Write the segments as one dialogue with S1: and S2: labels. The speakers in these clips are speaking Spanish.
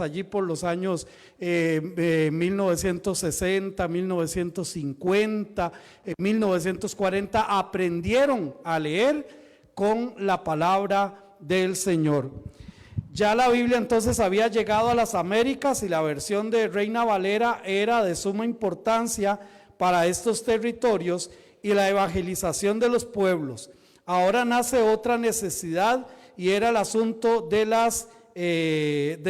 S1: allí por los años 1960, 1950, 1940, aprendieron a leer con la palabra del Señor. Ya la Biblia entonces había llegado a las Américas y la versión de Reina Valera era de suma importancia para estos territorios y la evangelización de los pueblos. Ahora nace otra necesidad y era el asunto de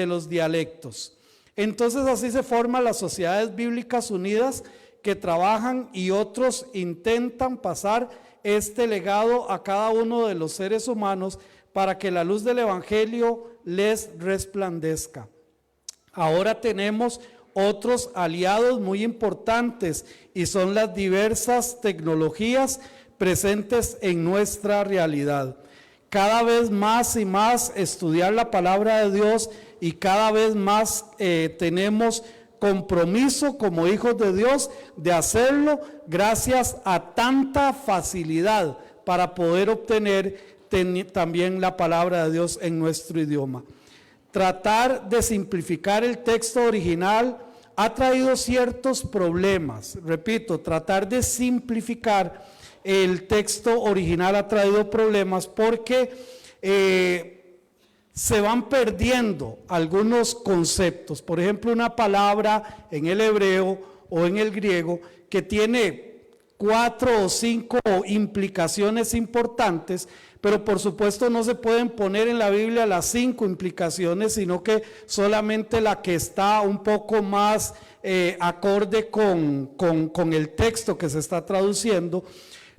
S1: los dialectos. Entonces así se forman las Sociedades Bíblicas Unidas que trabajan y otros intentan pasar este legado a cada uno de los seres humanos para que la luz del Evangelio les resplandezca. Ahora tenemos otros aliados muy importantes y son las diversas tecnologías presentes en nuestra realidad. Cada vez más y más estudiar la palabra de Dios y cada vez más tenemos compromiso como hijos de Dios de hacerlo gracias a tanta facilidad para poder obtener también la palabra de Dios en nuestro idioma. Tratar de simplificar el texto original ha traído ciertos problemas. Repito, tratar de simplificar el texto original ha traído problemas porque se van perdiendo algunos conceptos. Por ejemplo, una palabra en el hebreo o en el griego que tiene 4 o 5 implicaciones importantes, pero por supuesto no se pueden poner en la Biblia las 5 implicaciones, sino que solamente la que está un poco más acorde con el texto que se está traduciendo.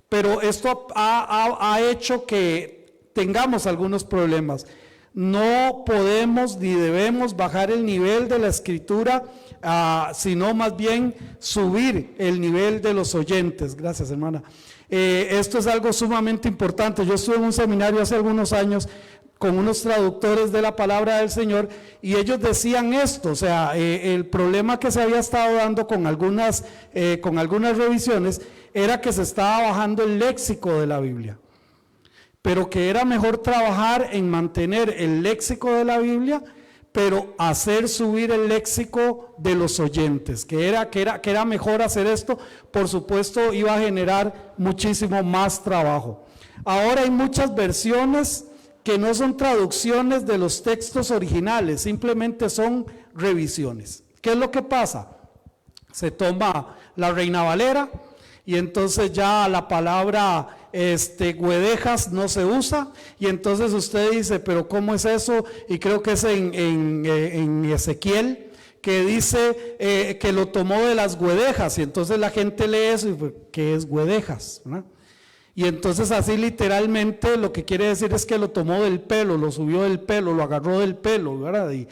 S1: Pero esto ha hecho que tengamos algunos problemas. No podemos ni debemos bajar el nivel de la escritura, sino más bien subir el nivel de los oyentes. Gracias, hermana. Esto es algo sumamente importante. Yo estuve en un seminario hace algunos años con unos traductores de la palabra del Señor y ellos decían esto, o sea, el problema que se había estado dando con algunas revisiones era que se estaba bajando el léxico de la Biblia, pero que era mejor trabajar en mantener el léxico de la Biblia, pero hacer subir el léxico de los oyentes, que era mejor hacer esto. Por supuesto iba a generar muchísimo más trabajo. Ahora hay muchas versiones que no son traducciones de los textos originales, simplemente son revisiones. ¿Qué es lo que pasa? Se toma la Reina Valera y entonces ya la palabra guedejas no se usa, y entonces usted dice, pero ¿cómo es eso? Y creo que es en Ezequiel, que dice que lo tomó de las guedejas, y entonces la gente lee eso y pues, ¿qué es guedejas? ¿No? Y entonces así literalmente lo que quiere decir es que lo tomó del pelo, lo subió del pelo, lo agarró del pelo, ¿verdad? Y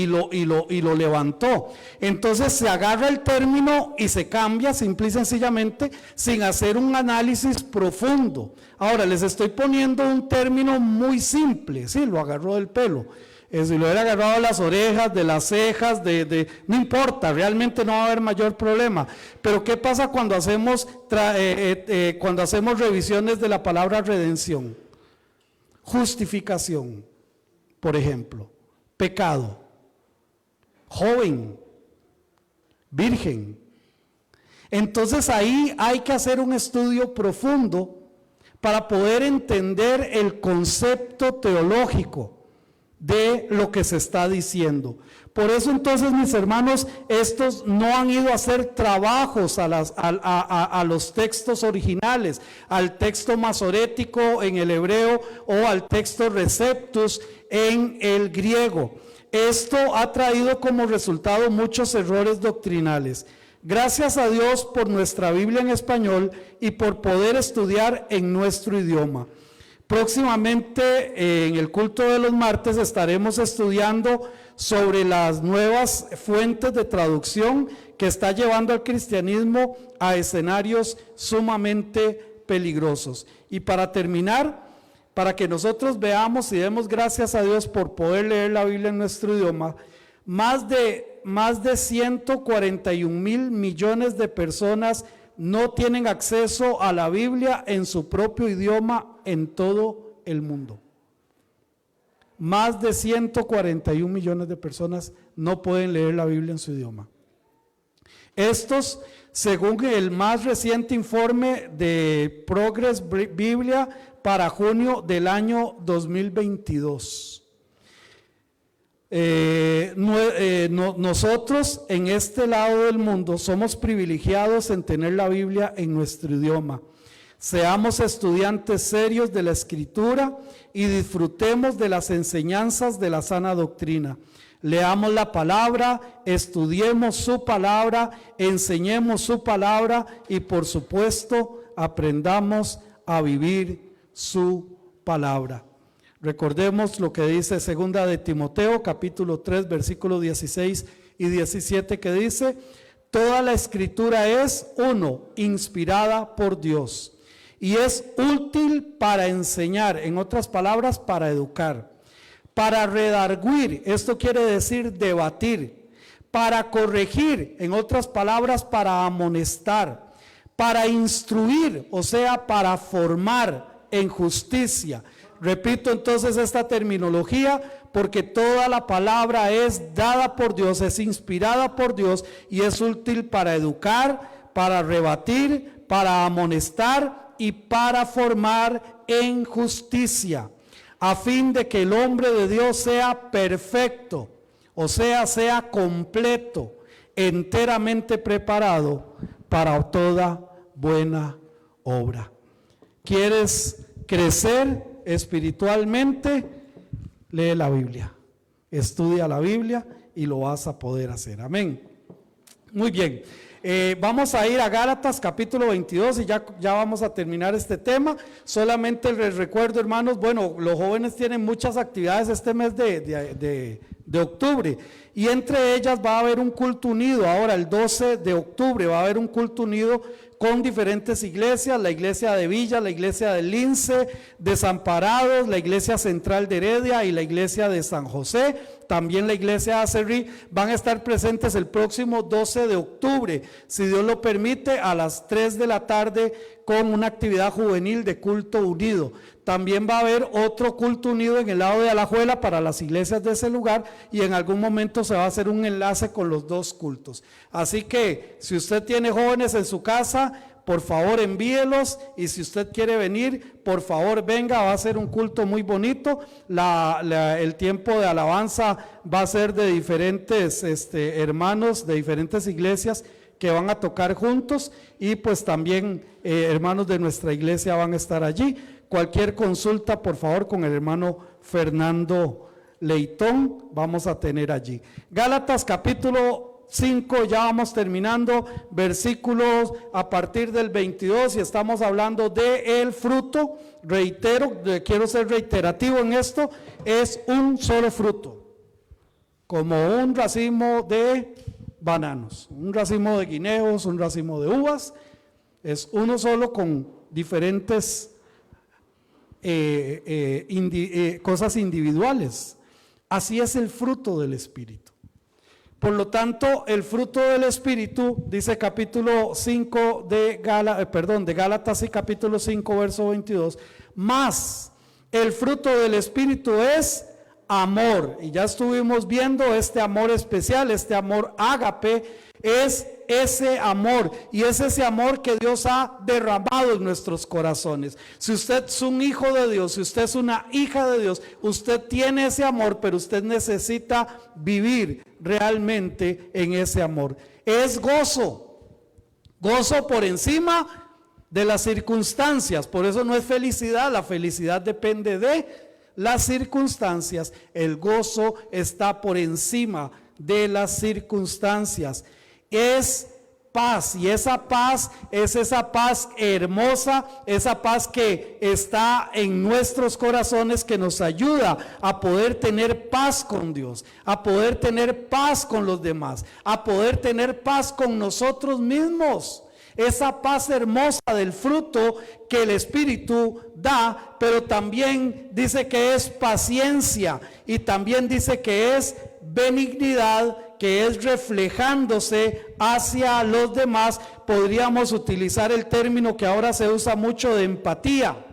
S1: lo levantó. Entonces se agarra el término y se cambia simple y sencillamente sin hacer un análisis profundo. Ahora les estoy poniendo un término muy simple, sí, lo agarró del pelo. Si lo hubiera agarrado de las orejas, de las cejas, no importa, realmente no va a haber mayor problema. Pero ¿qué pasa cuando hacemos revisiones de la palabra redención? Justificación, por ejemplo, pecado, joven, virgen. Entonces ahí hay que hacer un estudio profundo para poder entender el concepto teológico de lo que se está diciendo. Por eso entonces, mis hermanos, estos no han ido a hacer trabajos a los textos originales, al texto masorético en el hebreo o al texto receptus en el griego. Esto ha traído como resultado muchos errores doctrinales. Gracias a Dios por nuestra Biblia en español y por poder estudiar en nuestro idioma. Próximamente en el culto de los martes estaremos estudiando sobre las nuevas fuentes de traducción que está llevando al cristianismo a escenarios sumamente peligrosos. Y para terminar, para que nosotros veamos y demos gracias a Dios por poder leer la Biblia en nuestro idioma, más de 141 mil millones de personas no tienen acceso a la Biblia en su propio idioma en todo el mundo. más de 141 millones de personas no pueden leer la Biblia en su idioma. Estos, según el más reciente informe de Progress Biblia para junio del año 2022. Nosotros en este lado del mundo somos privilegiados en tener la Biblia en nuestro idioma. Seamos estudiantes serios de la Escritura y disfrutemos de las enseñanzas de la sana doctrina. Leamos la palabra, estudiemos su palabra, enseñemos su palabra y por supuesto aprendamos a vivir su palabra. Recordemos lo que dice segunda de Timoteo, capítulo 3, versículos 16 y 17, que dice: toda la escritura es, uno, inspirada por Dios y es útil para enseñar, en otras palabras, para educar, para redarguir, esto quiere decir debatir, para corregir, en otras palabras, para amonestar, para instruir, o sea, para formar en justicia. Repito entonces esta terminología porque toda la palabra es dada por Dios, es inspirada por Dios y es útil para educar, para rebatir, para amonestar y para formar en justicia, a fin de que el hombre de Dios sea perfecto, o sea completo, enteramente preparado para toda buena obra. ¿Quieres crecer espiritualmente? Lee la Biblia, estudia la Biblia y lo vas a poder hacer. Amén. Muy bien, vamos a ir a Gálatas capítulo 22 y ya vamos a terminar este tema. Solamente les recuerdo, hermanos, bueno, los jóvenes tienen muchas actividades este mes de octubre y entre ellas va a haber un culto unido. Ahora el 12 de octubre va a haber un culto unido con diferentes iglesias, la iglesia de Villa, la iglesia de Lince, Desamparados, la iglesia central de Heredia y la iglesia de San José, también la iglesia de Acerrí, van a estar presentes el próximo 12 de octubre, si Dios lo permite, a las 3 de la tarde con una actividad juvenil de culto unido. También va a haber otro culto unido en el lado de Alajuela para las iglesias de ese lugar y en algún momento se va a hacer un enlace con los dos cultos. Así que si usted tiene jóvenes en su casa, por favor envíelos y si usted quiere venir, por favor venga, va a ser un culto muy bonito. El tiempo de alabanza va a ser de diferentes hermanos de diferentes iglesias que van a tocar juntos y pues también hermanos de nuestra iglesia van a estar allí. Cualquier consulta, por favor, con el hermano Fernando Leitón, vamos a tener allí. Gálatas capítulo 5, ya vamos terminando, versículos a partir del 22 y estamos hablando de el fruto. Reitero, quiero ser reiterativo en esto, es un solo fruto, como un racimo de bananos, un racimo de guineos, un racimo de uvas, es uno solo con diferentes cosas individuales. Así es el fruto del Espíritu. Por lo tanto, el fruto del Espíritu, dice capítulo 5 de Gálatas y capítulo 5, verso 22, más el fruto del Espíritu es amor. Y ya estuvimos viendo este amor especial, este amor ágape, es ese amor y es ese amor que Dios ha derramado en nuestros corazones. Si usted es un hijo de Dios, si usted es una hija de Dios, usted tiene ese amor, pero usted necesita vivir realmente en ese amor. Es gozo, gozo por encima de las circunstancias. Por eso no es felicidad, la felicidad depende de las circunstancias. El gozo está por encima de las circunstancias. Es paz y esa paz es esa paz hermosa, esa paz que está en nuestros corazones, que nos ayuda a poder tener paz con Dios, a poder tener paz con los demás, a poder tener paz con nosotros mismos. Esa paz hermosa del fruto que el Espíritu da, pero también dice que es paciencia y también dice que es benignidad, que es reflejándose hacia los demás. Podríamos utilizar el término que ahora se usa mucho de empatía.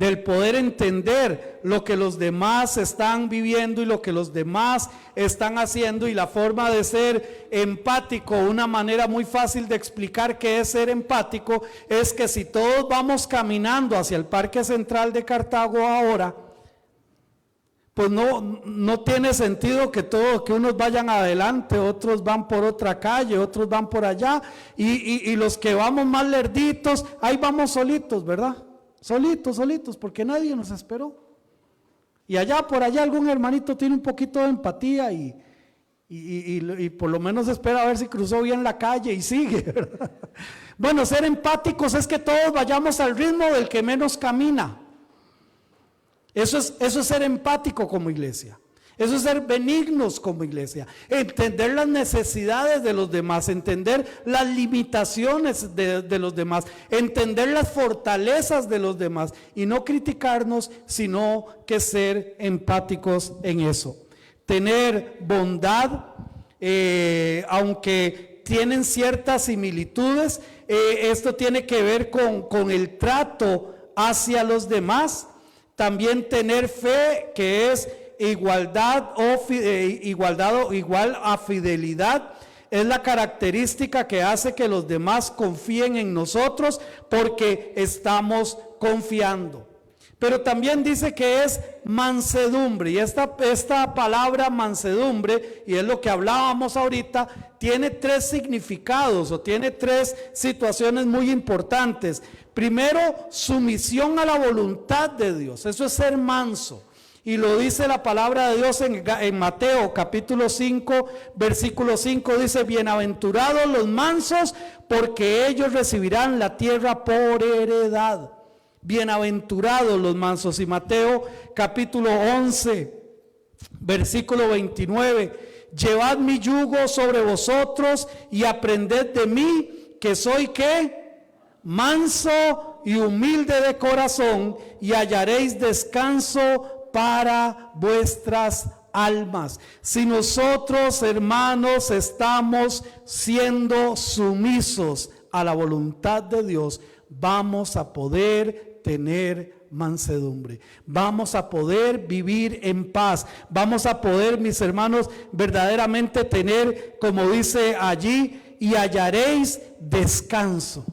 S1: del poder entender lo que los demás están viviendo y lo que los demás están haciendo, y la forma de ser empático, una manera muy fácil de explicar qué es ser empático, es que si todos vamos caminando hacia el Parque Central de Cartago ahora, pues no tiene sentido que unos vayan adelante, otros van por otra calle, otros van por allá, y los que vamos más lerditos, ahí vamos solitos, ¿verdad? Solitos, porque nadie nos esperó. Y allá por allá algún hermanito tiene un poquito de empatía y por lo menos espera a ver si cruzó bien la calle y sigue, ¿verdad? Bueno, ser empáticos es que todos vayamos al ritmo del que menos camina. Eso es ser empático como iglesia. Eso es ser benignos como iglesia. Entender las necesidades de los demás, entender las limitaciones de los demás, entender las fortalezas de los demás y no criticarnos, sino que ser empáticos en eso. Tener bondad, aunque tienen ciertas similitudes, esto tiene que ver con el trato hacia los demás. También tener fe, que es igual a fidelidad, es la característica que hace que los demás confíen en nosotros porque estamos confiando. Pero también dice que es mansedumbre, y esta palabra mansedumbre, y es lo que hablábamos ahorita, tiene tres significados o tiene tres situaciones muy importantes. Primero, sumisión a la voluntad de Dios, eso es ser manso. Y lo dice la palabra de Dios en Mateo capítulo 5, versículo 5, dice: bienaventurados los mansos, porque ellos recibirán la tierra por heredad. Bienaventurados los mansos. Y Mateo capítulo 11, versículo 29, llevad mi yugo sobre vosotros y aprended de mí, que soy ¿qué? Manso y humilde de corazón, y hallaréis descanso para vuestras almas. Si nosotros, hermanos, estamos siendo sumisos a la voluntad de Dios, vamos a poder tener mansedumbre, vamos a poder vivir en paz, vamos a poder, mis hermanos, verdaderamente tener, como dice allí, y hallaréis descanso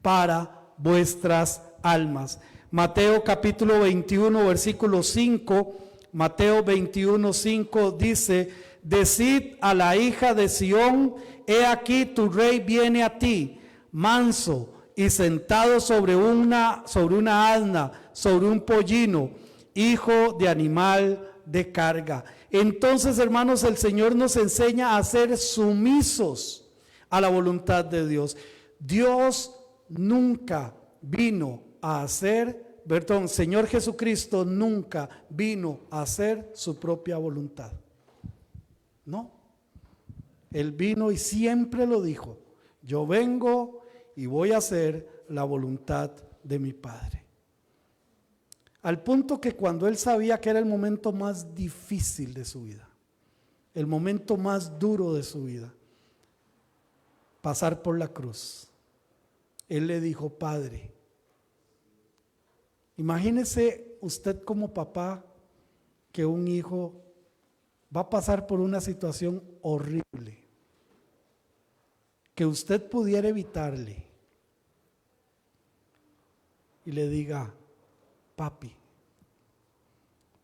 S1: para vuestras almas. Mateo capítulo 21, versículo 5, Mateo 21, 5 dice: decid a la hija de Sión, he aquí tu rey viene a ti, manso y sentado sobre una asna, sobre un pollino, hijo de animal de carga. Entonces, hermanos, el Señor nos enseña a ser sumisos a la voluntad de Dios. Dios nunca vino a hacer, Señor Jesucristo nunca vino a hacer su propia voluntad. No. Él vino y siempre lo dijo: yo vengo y voy a hacer la voluntad de mi Padre. Al punto que cuando él sabía que era el momento más difícil de su vida, el momento más duro de su vida, pasar por la cruz, él le dijo: Padre, imagínese usted como papá que un hijo va a pasar por una situación horrible que usted pudiera evitarle, y le diga: papi,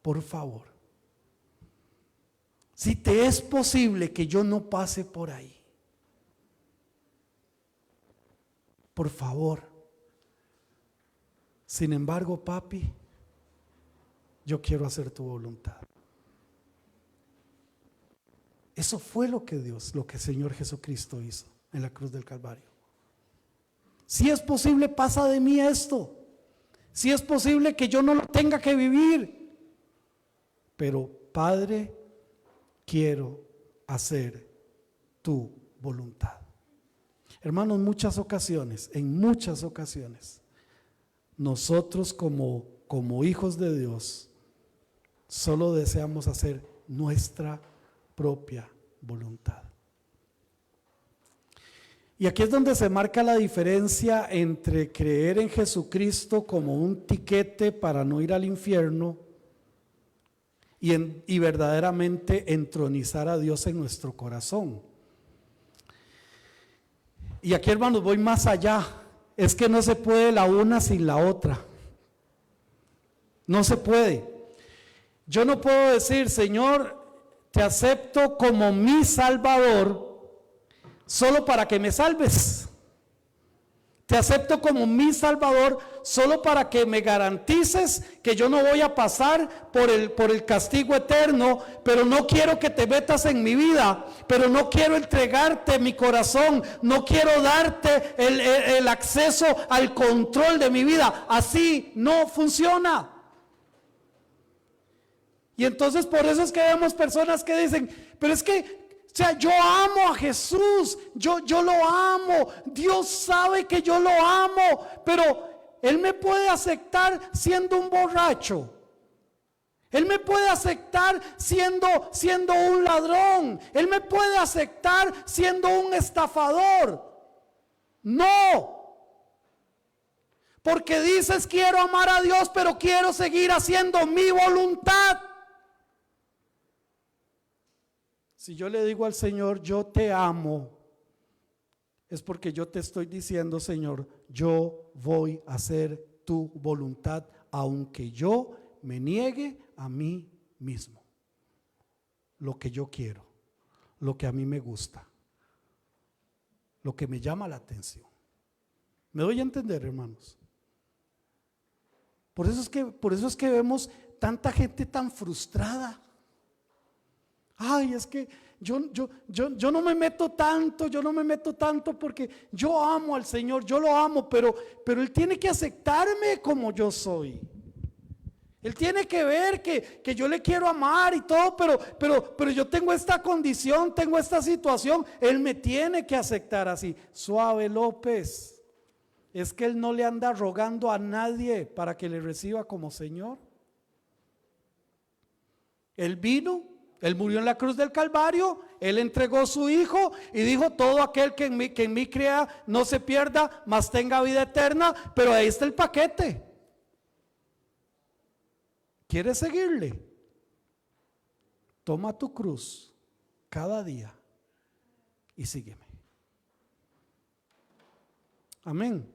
S1: por favor, si te es posible que yo no pase por ahí, por favor. Sin embargo, papi, yo quiero hacer tu voluntad. Eso fue lo que el Señor Jesucristo hizo en la cruz del Calvario. Si es posible, pasa de mí esto. Si es posible que yo no lo tenga que vivir. Pero, Padre, quiero hacer tu voluntad. Hermanos, en muchas ocasiones, nosotros como hijos de Dios, solo deseamos hacer nuestra propia voluntad. Y aquí es donde se marca la diferencia entre creer en Jesucristo como un tiquete para no ir al infierno y verdaderamente entronizar a Dios en nuestro corazón. Y aquí, hermanos, voy más allá. Es que no se puede la una sin la otra. No se puede. Yo no puedo decir, Señor, te acepto como mi Salvador solo para que me salves. Te acepto como mi Salvador solo para que me garantices que yo no voy a pasar por el castigo eterno, pero no quiero que te metas en mi vida, pero no quiero entregarte mi corazón, no quiero darte el acceso al control de mi vida. Así no funciona. Y entonces por eso es que vemos personas que dicen, pero es que, o sea, yo amo a Jesús, yo lo amo, Dios sabe que yo lo amo, pero Él me puede aceptar siendo un borracho, Él me puede aceptar siendo un ladrón, Él me puede aceptar siendo un estafador. No, porque dices quiero amar a Dios, pero quiero seguir haciendo mi voluntad. Si yo le digo al Señor, yo te amo, es porque yo te estoy diciendo, Señor, yo voy a hacer tu voluntad, aunque yo me niegue a mí mismo. Lo que yo quiero, lo que a mí me gusta, lo que me llama la atención. ¿Me doy a entender, hermanos? Por eso es que vemos tanta gente tan frustrada. Ay, es que yo no me meto tanto porque yo amo al Señor, yo lo amo, pero Él tiene que aceptarme como yo soy. Él tiene que ver que yo le quiero amar y todo, pero yo tengo esta condición, tengo esta situación, Él me tiene que aceptar así. Suave, López, es que Él no le anda rogando a nadie para que le reciba como Señor. Él vino, Él murió en la cruz del Calvario, Él entregó su Hijo y dijo, todo aquel que en mí crea no se pierda, mas tenga vida eterna. Pero ahí está el paquete. ¿Quieres seguirle? Toma tu cruz cada día y sígueme. Amén.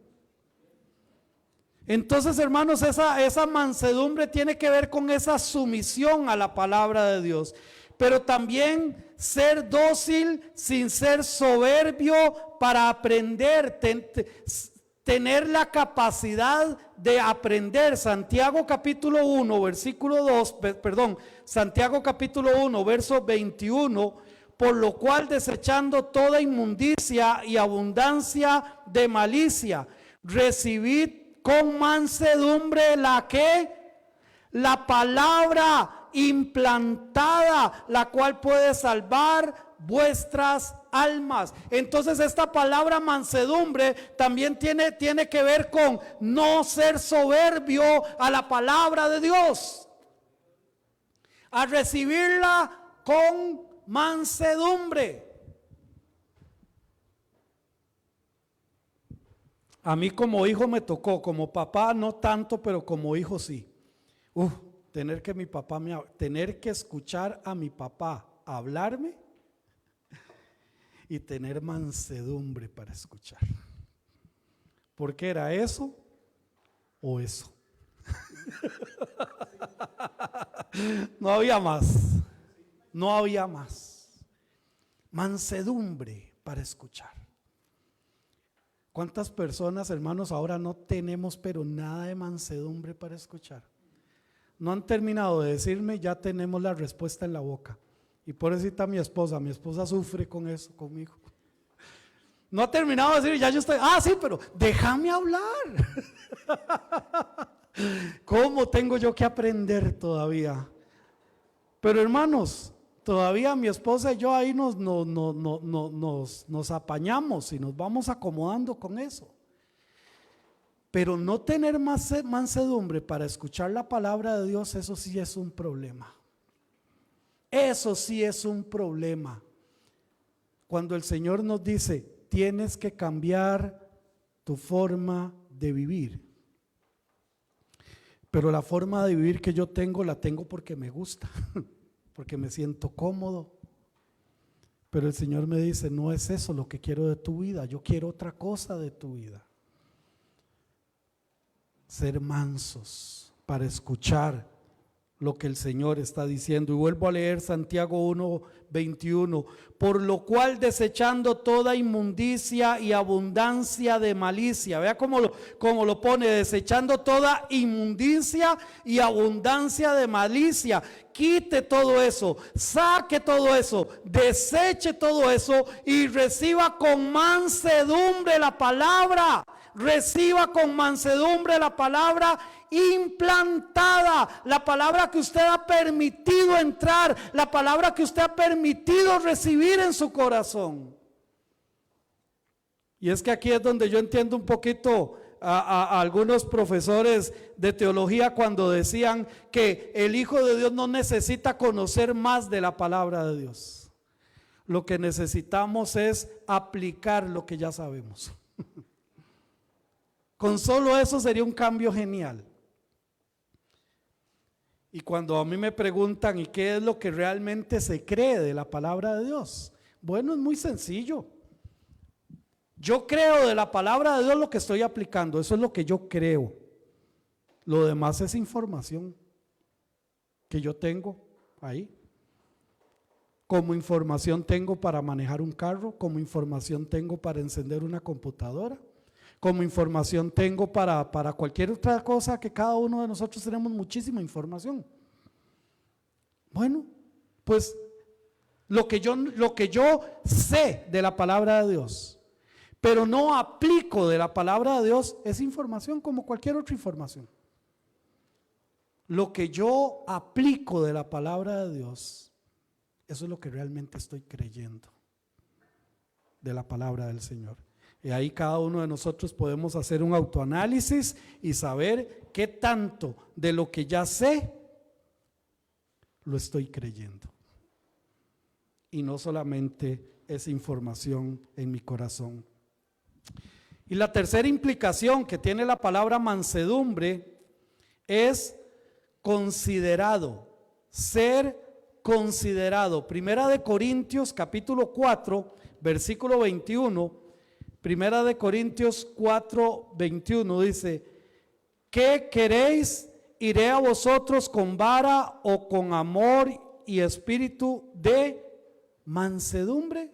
S1: Entonces, hermanos, esa mansedumbre tiene que ver con esa sumisión a la palabra de Dios, pero también ser dócil sin ser soberbio para aprender, tener la capacidad de aprender. Santiago capítulo 1, versículo 2, Santiago capítulo 1, verso 21, por lo cual desechando toda inmundicia y abundancia de malicia, recibid con mansedumbre la palabra implantada, la cual puede salvar vuestras almas. Entonces esta palabra mansedumbre también tiene que ver con no ser soberbio a la palabra de Dios, a recibirla con mansedumbre. A mí como hijo me tocó, como papá no tanto, pero como hijo sí. Tener que escuchar a mi papá hablarme y tener mansedumbre para escuchar. Porque era eso o eso. No había más. No había más. Mansedumbre para escuchar. ¿Cuántas personas, hermanos, ahora no tenemos pero nada de mansedumbre para escuchar? No han terminado de decirme, ya tenemos la respuesta en la boca. Y pobrecita mi esposa sufre con eso conmigo. No ha terminado de decir, ya yo estoy, sí, pero déjame hablar. ¿Cómo tengo yo que aprender todavía? Pero hermanos, todavía mi esposa y yo ahí nos apañamos y nos vamos acomodando con eso. Pero no tener mansedumbre para escuchar la palabra de Dios, eso sí es un problema. Eso sí es un problema. Cuando el Señor nos dice, tienes que cambiar tu forma de vivir. Pero la forma de vivir que yo tengo, la tengo porque me gusta, porque me siento cómodo. Pero el Señor me dice, no es eso lo que quiero de tu vida, yo quiero otra cosa de tu vida. Ser mansos para escuchar lo que el Señor está diciendo. Y vuelvo a leer Santiago 1:21, por lo cual desechando toda inmundicia y abundancia de malicia. Vea cómo lo pone, desechando toda inmundicia y abundancia de malicia. Quite todo eso, saque todo eso, deseche todo eso y reciba con mansedumbre la palabra. Reciba con mansedumbre la palabra implantada, la palabra que usted ha permitido entrar, la palabra que usted ha permitido recibir en su corazón. Y es que aquí es donde yo entiendo un poquito a algunos profesores de teología cuando decían que el Hijo de Dios no necesita conocer más de la palabra de Dios. Lo que necesitamos es aplicar lo que ya sabemos. Con solo eso sería un cambio genial. Y cuando a mí me preguntan, ¿y qué es lo que realmente se cree de la palabra de Dios? Bueno, es muy sencillo. Yo creo de la palabra de Dios lo que estoy aplicando, eso es lo que yo creo. Lo demás es información que yo tengo ahí. Como información tengo para manejar un carro, como información tengo para encender una computadora, como información tengo para cualquier otra cosa, que cada uno de nosotros tenemos muchísima información. Bueno, pues lo que yo sé de la palabra de Dios, pero no aplico de la palabra de Dios, es información como cualquier otra información. Lo que yo aplico de la palabra de Dios, eso es lo que realmente estoy creyendo de la palabra del Señor. Y ahí cada uno de nosotros podemos hacer un autoanálisis y saber qué tanto de lo que ya sé lo estoy creyendo. Y no solamente es información en mi corazón. Y la tercera implicación que tiene la palabra mansedumbre es considerado, ser considerado. Primera de Corintios capítulo 4, versículo 21. Primera de Corintios 4:21 dice, ¿qué queréis? ¿Iré a vosotros con vara o con amor y espíritu de mansedumbre?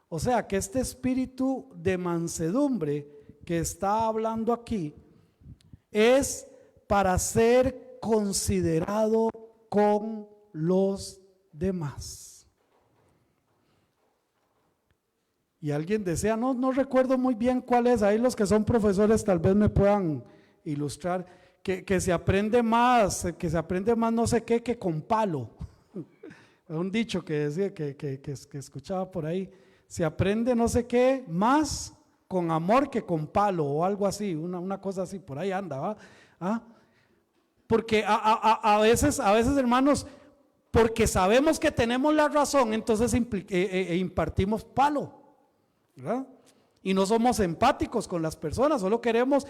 S1: O sea que este espíritu de mansedumbre que está hablando aquí es para ser considerado con los demás. Y alguien decía, no recuerdo muy bien cuál es, ahí los que son profesores tal vez me puedan ilustrar, que se aprende más no sé qué que con palo. Un dicho que decía, que escuchaba por ahí, se aprende no sé qué más con amor que con palo o algo así, una cosa así, por ahí anda, ¿va? ¿Ah? Porque a veces hermanos, porque sabemos que tenemos la razón, entonces impartimos palo, ¿verdad? Y no somos empáticos con las personas, solo queremos,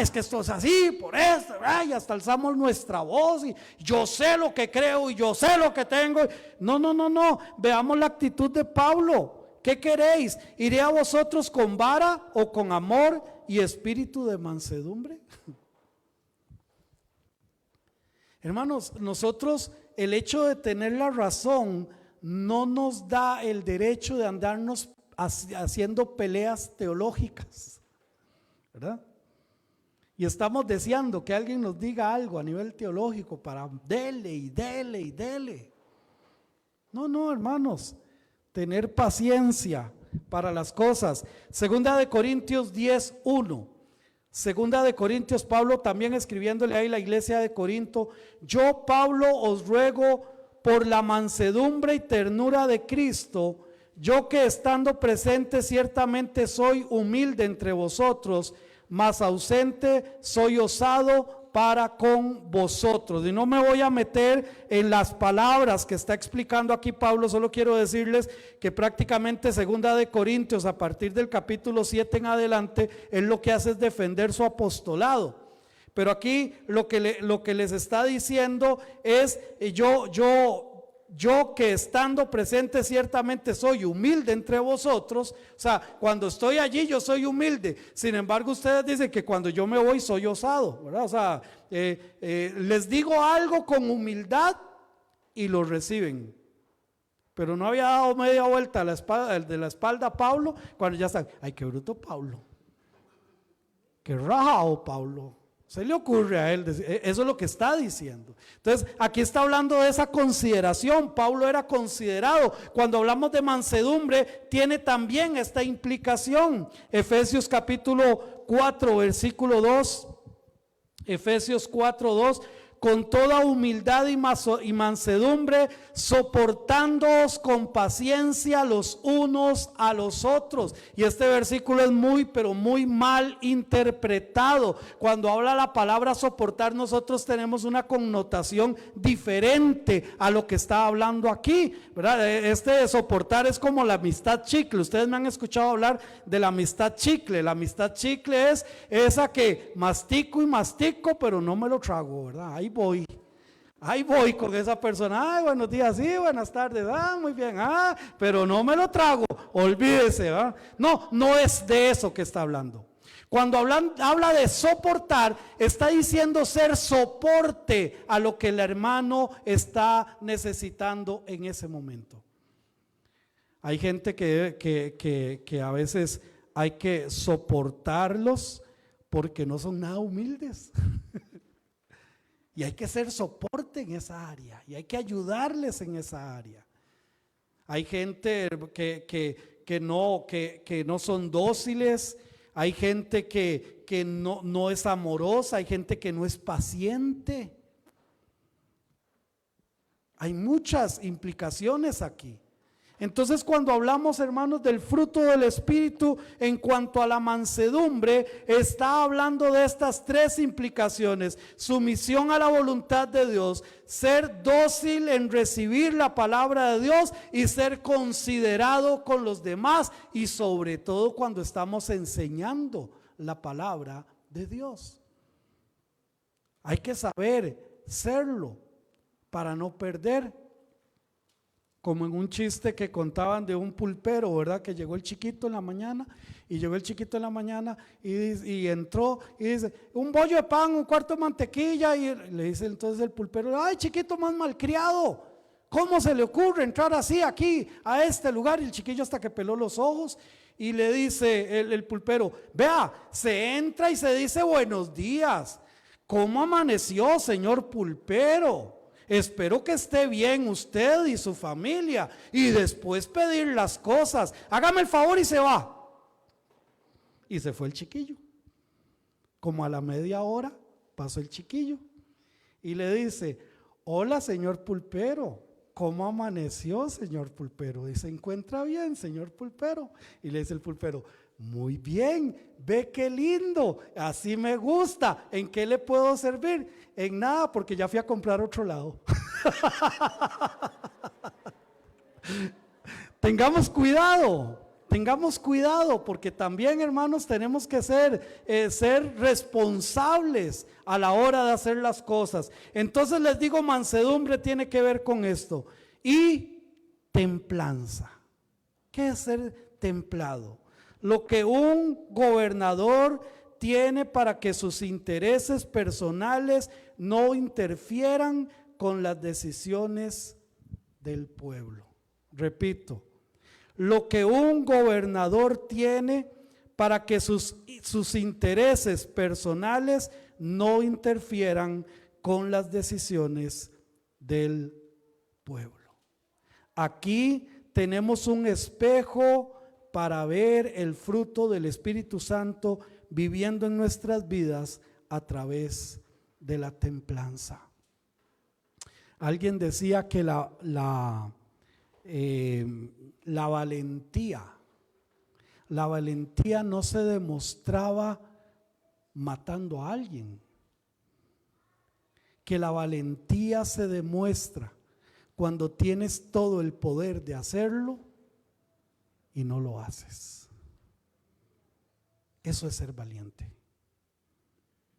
S1: es que esto es así, por esto, y hasta alzamos nuestra voz y yo sé lo que creo y yo sé lo que tengo. No, veamos la actitud de Pablo. ¿Qué queréis? ¿Iré a vosotros con vara o con amor y espíritu de mansedumbre? Hermanos, nosotros, el hecho de tener la razón no nos da el derecho de andarnos haciendo peleas teológicas, ¿verdad? Y estamos deseando que alguien nos diga algo a nivel teológico para dele. No, hermanos, tener paciencia para las cosas. Segunda de Corintios 10:1. Segunda de Corintios, Pablo también escribiéndole ahí a la iglesia de Corinto: yo, Pablo, os ruego por la mansedumbre y ternura de Cristo, yo que estando presente ciertamente soy humilde entre vosotros, mas ausente soy osado para con vosotros. Y no me voy a meter en las palabras que está explicando aquí Pablo, solo quiero decirles que prácticamente segunda de Corintios, a partir del capítulo 7 en adelante, él lo que hace es defender su apostolado. Pero aquí lo que les está diciendo es, yo que estando presente ciertamente soy humilde entre vosotros, o sea, cuando estoy allí yo soy humilde, sin embargo ustedes dicen que cuando yo me voy soy osado, ¿verdad? O sea, les digo algo con humildad y lo reciben. Pero no había dado media vuelta a de la espalda a Pablo cuando ya están, ay, qué bruto Pablo, qué rajado Pablo. Se le ocurre a él, eso es lo que está diciendo. Entonces, aquí está hablando de esa consideración. Pablo era considerado. Cuando hablamos de mansedumbre, tiene también esta implicación. Efesios capítulo 4, versículo 2. Efesios 4, 2. Con toda humildad y mansedumbre, soportándoos con paciencia los unos a los otros. Y este versículo es muy, pero muy mal interpretado. Cuando habla la palabra soportar, nosotros tenemos una connotación diferente a lo que está hablando aquí, ¿verdad? Este de soportar es como la amistad chicle. Ustedes me han escuchado hablar de la amistad chicle. La amistad chicle es esa que mastico y mastico, pero no me lo trago, ¿verdad? Ahí voy con esa persona, ay, buenos días, sí, buenas tardes, muy bien, pero no me lo trago, olvídese, no es de eso que está hablando. Cuando habla de soportar, está diciendo ser soporte a lo que el hermano está necesitando en ese momento. Hay gente que a veces hay que soportarlos porque no son nada humildes. Y hay que ser soporte en esa área, y hay que ayudarles en esa área. Hay gente que no son dóciles, hay gente que no es amorosa, hay gente que no es paciente. Hay muchas implicaciones aquí. Entonces, cuando hablamos, hermanos, del fruto del Espíritu en cuanto a la mansedumbre, está hablando de estas tres implicaciones: sumisión a la voluntad de Dios, ser dócil en recibir la palabra de Dios y ser considerado con los demás, y sobre todo cuando estamos enseñando la palabra de Dios. Hay que saber serlo para no perder. Como en un chiste que contaban de un pulpero, ¿verdad? Que llegó el chiquito en la mañana, y entró y dice, un bollo de pan, un cuarto de mantequilla, y le dice entonces el pulpero, ay, chiquito más malcriado, ¿cómo se le ocurre entrar así aquí a este lugar? Y el chiquillo hasta que peló los ojos y le dice el pulpero, vea, se entra y se dice buenos días, ¿cómo amaneció, señor pulpero? Espero que esté bien usted y su familia, y después pedir las cosas. Hágame el favor, y se va. Y se fue el chiquillo. Como a la media hora pasó el chiquillo y le dice, hola señor pulpero, ¿cómo amaneció, señor pulpero? Y se encuentra bien, señor pulpero. Y le dice el pulpero, muy bien, ve qué lindo, así me gusta. ¿En qué le puedo servir? En nada, porque ya fui a comprar otro lado. Tengamos cuidado, porque también, hermanos, tenemos que ser responsables a la hora de hacer las cosas. Entonces les digo, mansedumbre tiene que ver con esto. Y templanza. ¿Qué es ser templado? Lo que un gobernador tiene para que sus intereses personales no interfieran con las decisiones del pueblo. Repito, lo que un gobernador tiene para que sus intereses personales no interfieran con las decisiones del pueblo. Aquí tenemos un espejo para ver el fruto del Espíritu Santo viviendo en nuestras vidas a través de la templanza. Alguien decía que la valentía no se demostraba matando a alguien. que la valentía se demuestra cuando tienes todo el poder de hacerlo y no lo haces. Eso es ser valiente.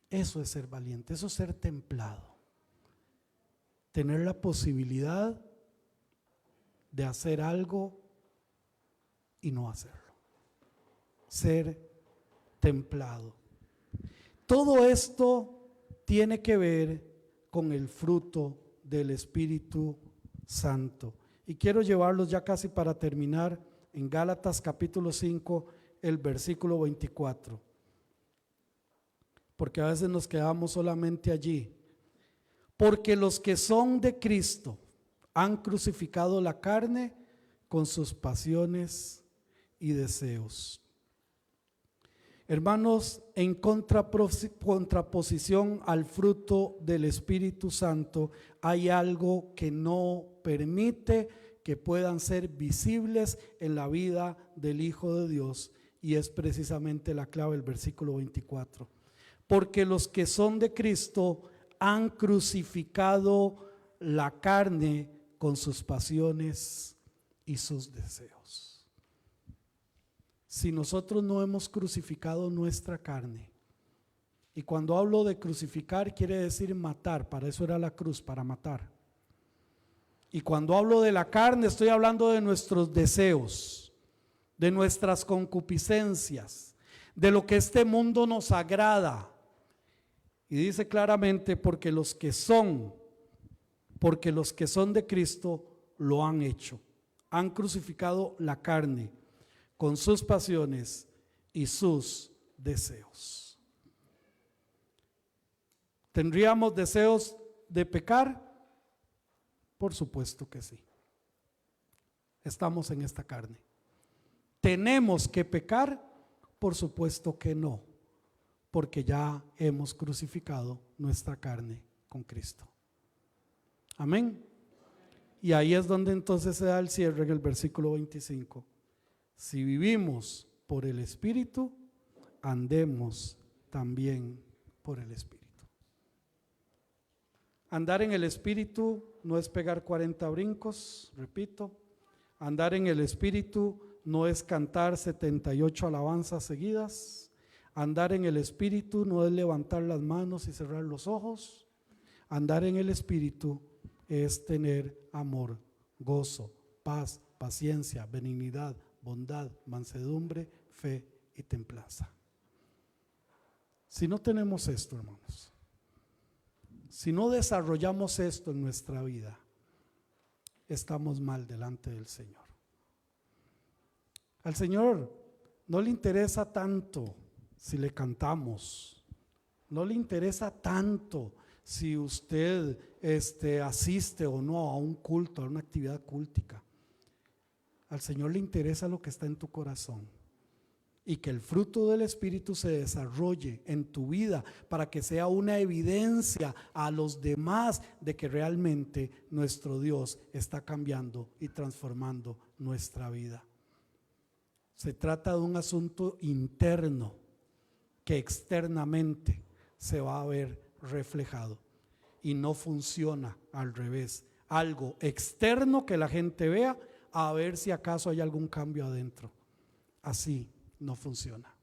S1: Eso es ser valiente, eso es ser templado. Tener la posibilidad de hacer algo y no hacerlo. Ser templado. Todo esto tiene que ver con el fruto del Espíritu Santo. Y quiero llevarlos ya casi para terminar en Gálatas capítulo 5, el versículo 24. Porque a veces nos quedamos solamente allí. Porque los que son de Cristo han crucificado la carne con sus pasiones y deseos. Hermanos, en contraposición al fruto del Espíritu Santo, hay algo que no permite que puedan ser visibles en la vida del Hijo de Dios, y es precisamente la clave del versículo 24. Porque los que son de Cristo han crucificado la carne con sus pasiones y sus deseos. Si nosotros no hemos crucificado nuestra carne, y cuando hablo de crucificar quiere decir matar, para eso era la cruz, para matar. Y cuando hablo de la carne estoy hablando de nuestros deseos, de nuestras concupiscencias, de lo que este mundo nos agrada. Y dice claramente, porque los que son de Cristo lo han hecho, han crucificado la carne con sus pasiones y sus deseos. ¿Tendríamos deseos de pecar? Por supuesto que sí. Estamos en esta carne. ¿Tenemos que pecar? Por supuesto que no, porque ya hemos crucificado nuestra carne con Cristo. Amén. Y ahí es donde entonces se da el cierre en el versículo 25. Si vivimos por el Espíritu, andemos también por el Espíritu. Andar en el Espíritu no es pegar 40 brincos, repito. Andar en el Espíritu no es cantar 78 alabanzas seguidas. Andar en el Espíritu no es levantar las manos y cerrar los ojos. Andar en el Espíritu es tener amor, gozo, paz, paciencia, benignidad, bondad, mansedumbre, fe y templanza. Si no tenemos esto, hermanos, si no desarrollamos esto en nuestra vida, estamos mal delante del Señor. Al Señor no le interesa tanto si le cantamos, no le interesa tanto si usted asiste o no a un culto, a una actividad cultica. Al Señor le interesa lo que está en tu corazón, y que el fruto del Espíritu se desarrolle en tu vida para que sea una evidencia a los demás de que realmente nuestro Dios está cambiando y transformando nuestra vida. Se trata de un asunto interno que externamente se va a ver reflejado, y no funciona al revés. Algo externo que la gente vea, a ver si acaso hay algún cambio adentro. Así no funciona.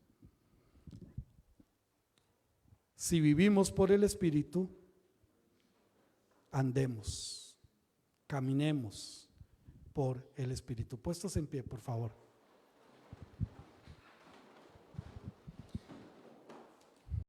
S1: Si vivimos por el Espíritu, andemos, caminemos por el Espíritu. Puestos en pie, por favor.